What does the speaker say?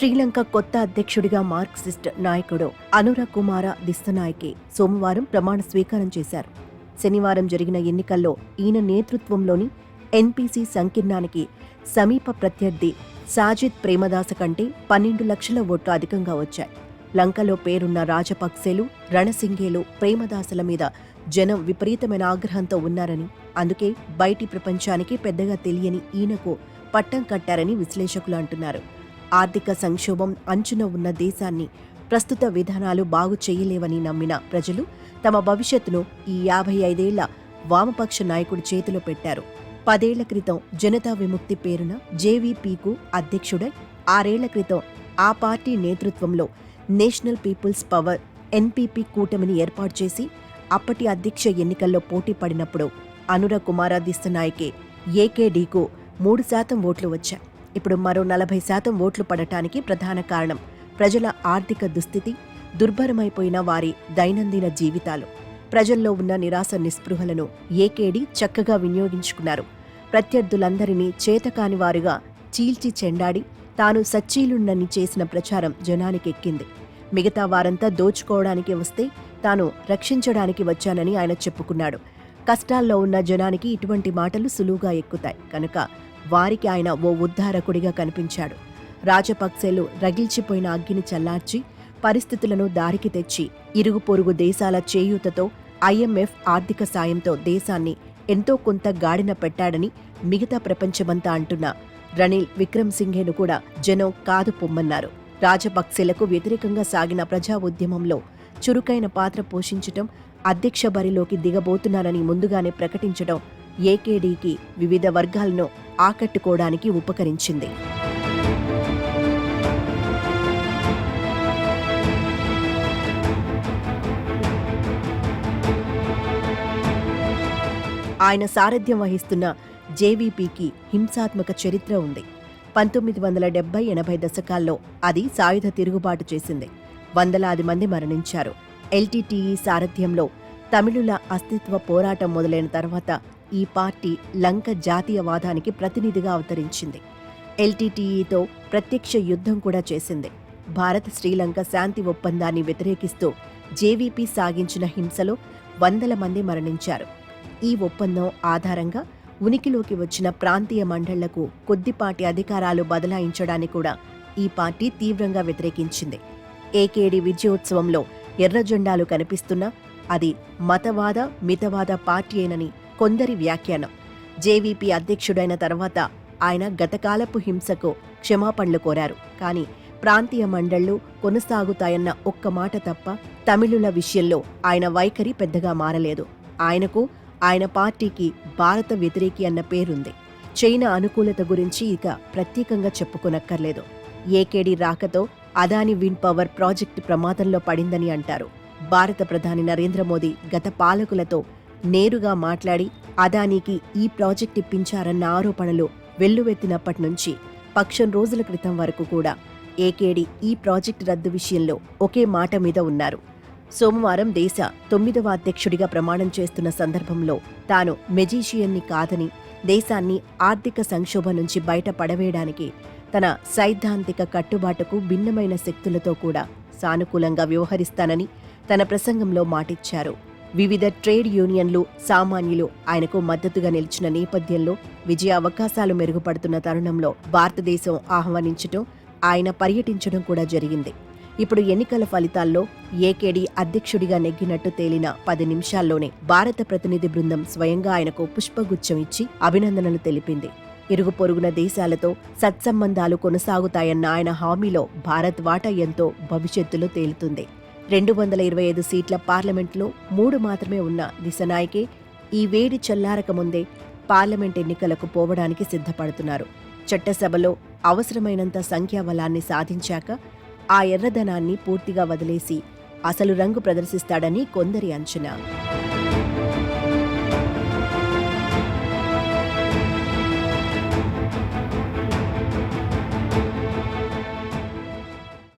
శ్రీలంక కొత్త అధ్యక్షుడిగా మార్క్సిస్ట్ నాయకుడు అనుర కుమార దిస్తనాయకే సోమవారం ప్రమాణ స్వీకారం చేశారు. శనివారం జరిగిన ఎన్నికల్లో ఈయన నేతృత్వంలోని ఎన్పీసీ సంకీర్ణానికి సమీప ప్రత్యర్థి సాజిద్ ప్రేమదాస కంటే 12 లక్షల ఓట్లు అధికంగా వచ్చాయి. లంకలో పేరున్న రాజపక్సేలు, రణసింగేలు ప్రేమదాసల మీద జనం విపరీతమైన ఆగ్రహంతో ఉన్నారని, అందుకే బయటి ప్రపంచానికి పెద్దగా తెలియని ఈయనకు పట్టం కట్టారని విశ్లేషకులు అంటున్నారు. ఆర్థిక సంక్షోభం అంచున ఉన్న దేశాన్ని ప్రస్తుత విధానాలు బాగు చేయలేవని నమ్మిన ప్రజలు తమ భవిష్యత్తును ఈ 55 ఏళ్ల వామపక్ష నాయకుడి చేతిలో పెట్టారు. 10 ఏళ్ల క్రితం జనతా విముక్తి పేరున జేవీపీకు అధ్యక్షుడై 6 ఏళ్ల క్రితం ఆ పార్టీ నేతృత్వంలో నేషనల్ పీపుల్స్ పవర్ ఎన్పీపీ కూటమిని ఏర్పాటు చేసి అప్పటి అధ్యక్ష ఎన్నికల్లో పోటీ పడినప్పుడు అనుర కుమార దిస్తనాయకే ఏకేడీకు 3% ఓట్లు వచ్చాయి. ఇప్పుడు మరో 40% ఓట్లు పడటానికి ప్రధాన కారణం ప్రజల ఆర్థిక దుస్థితి, దుర్భరమైపోయిన వారి దైనందిన జీవితాలు. ప్రజల్లో ఉన్న నిరాశ నిస్పృహలను ఏకేడీ చక్కగా వినియోగించుకున్నారు. ప్రత్యర్థులందరినీ చేతకాని వారుగా చీల్చి చెండాడి తాను సచ్చీలుండని చేసిన ప్రచారం జనానికెక్కింది. మిగతా వారంతా దోచుకోవడానికి వస్తే తాను రక్షించడానికి వచ్చానని ఆయన చెప్పుకున్నాడు. కష్టాల్లో ఉన్న జనానికి ఇటువంటి మాటలు సులువుగా ఎక్కుతాయి కనుక వారికి ఆయన ఓ ఉద్ధారకుడిగా కనిపించాడు. రాజపక్సేలు రగిల్చిపోయిన అగ్గిని చల్లార్చి పరిస్థితులను దారికి తెచ్చి ఇరుగు పొరుగు దేశాల చేయూతతో ఐఎంఎఫ్ ఆర్థిక సాయంతో దేశాన్ని ఎంతో కొంత గాడిన పెట్టాడని మిగతా ప్రపంచమంతా అంటున్న రనిల్ విక్రమ్సింఘేను కూడా జనం కాదు పొమ్మన్నారు. రాజపక్సేలకు వ్యతిరేకంగా సాగిన ప్రజా ఉద్యమంలో చురుకైన పాత్ర పోషించటం, అధ్యక్ష బరిలోకి దిగబోతున్నానని ముందుగానే ప్రకటించడం ఏకేడీకి వివిధ వర్గాలను ఆకట్టుకోవడానికి ఉపకరించింది. ఆయన సారథ్యం వహిస్తున్న జేవీపీకి హింసాత్మక చరిత్ర ఉంది. 1970-80 దశకాల్లో అది సాయుధ తిరుగుబాటు చేసింది. వందలాది మంది మరణించారు. ఎల్టీటీఈ సారథ్యంలో తమిళుల అస్తిత్వ పోరాటం మొదలైన తర్వాత ఈ పార్టీ లంక జాతీయవాదానికి ప్రతినిధిగా అవతరించింది. ఎల్టీటీఈతో ప్రత్యక్ష యుద్ధం కూడా చేసింది. భారత్ శ్రీలంక శాంతి ఒప్పందాన్ని వ్యతిరేకిస్తూ జేవీపీ సాగించిన హింసలో వందల మంది మరణించారు. ఈ ఒప్పందం ఆధారంగా ఉనికిలోకి వచ్చిన ప్రాంతీయ మండళ్లకు కొద్దిపాటి అధికారాలు బదలాయించడాన్ని కూడా ఈ పార్టీ తీవ్రంగా వ్యతిరేకించింది. ఏకేడీ విజయోత్సవంలో ఎర్రజెండాలు కనిపిస్తున్నా అది మతవాద, మితవాద పార్టీయేనని కొందరి వ్యాఖ్యానం. జేవీపీ అధ్యక్షుడైన తర్వాత ఆయన గతకాలపు హింసకు క్షమాపణలు కోరారు. కానీ ప్రాంతీయ మండళ్లు కొనసాగుతాయన్న ఒక్క మాట తప్ప తమిళుల విషయంలో ఆయన వైఖరి పెద్దగా మారలేదు. ఆయనకు, ఆయన పార్టీకి భారత వ్యతిరేకి అన్న పేరుంది. చైనా అనుకూలత గురించి ఇక ప్రత్యేకంగా చెప్పుకోనక్కర్లేదు. ఏకేడీ రాకతో అదాని విండ్ పవర్ ప్రాజెక్టు ప్రమాదంలో పడిందని అంటారు. భారత ప్రధాని నరేంద్ర మోదీ గత పాలకులతో నేరుగా మాట్లాడి అదానీకి ఈ ప్రాజెక్ట్ ఇప్పించారన్న ఆరోపణలు వెల్లువెత్తినప్పటి నుంచి పక్షం రోజుల క్రితం వరకు కూడా ఏకేడీ ఈ ప్రాజెక్టు రద్దు విషయంలో ఒకే మాట మీద ఉన్నారు. సోమవారం దేశ 9వ అధ్యక్షుడిగా ప్రమాణం చేస్తున్న సందర్భంలో తాను మెజీషియన్ని కాదని, దేశాన్ని ఆర్థిక సంక్షోభం నుంచి బయట పడవేయడానికి తన సైద్ధాంతిక కట్టుబాటుకు భిన్నమైన శక్తులతో కూడా సానుకూలంగా వ్యవహరిస్తానని తన ప్రసంగంలో మాటిచ్చారు. వివిధ ట్రేడ్ యూనియన్లు, సామాన్యులు ఆయనకు మద్దతుగా నిలిచిన నేపథ్యంలో విజయ అవకాశాలు మెరుగుపడుతున్న తరుణంలో భారతదేశం ఆహ్వానించడం, ఆయన పర్యటించడం కూడా జరిగింది. ఇప్పుడు ఎన్నికల ఫలితాల్లో ఏకేడీ అధ్యక్షుడిగా నెగ్గినట్టు తేలిన 10 నిమిషాల్లోనే భారత ప్రతినిధి బృందం స్వయంగా ఆయనకు పుష్పగుచ్చం ఇచ్చి అభినందనలు తెలిపింది. ఇరుగు పొరుగున దేశాలతో సత్సంబంధాలు కొనసాగుతాయన్న ఆయన హామీలో భారత్ వాటా ఎంతో భవిష్యత్తులో తేలుతుంది. 225 సీట్ల పార్లమెంట్లో 3 మాత్రమే ఉన్న దిశనాయకే ఈ వేడి చల్లారక ముందే పార్లమెంట్ ఎన్నికలకు పోవడానికి సిద్ధపడుతున్నారు. చట్టసభలో అవసరమైనంత సంఖ్యాబలాన్ని సాధించాక ఆ ఎర్రదనాన్ని పూర్తిగా వదిలేసి అసలు రంగు ప్రదర్శిస్తాడని కొందరి అంచనా.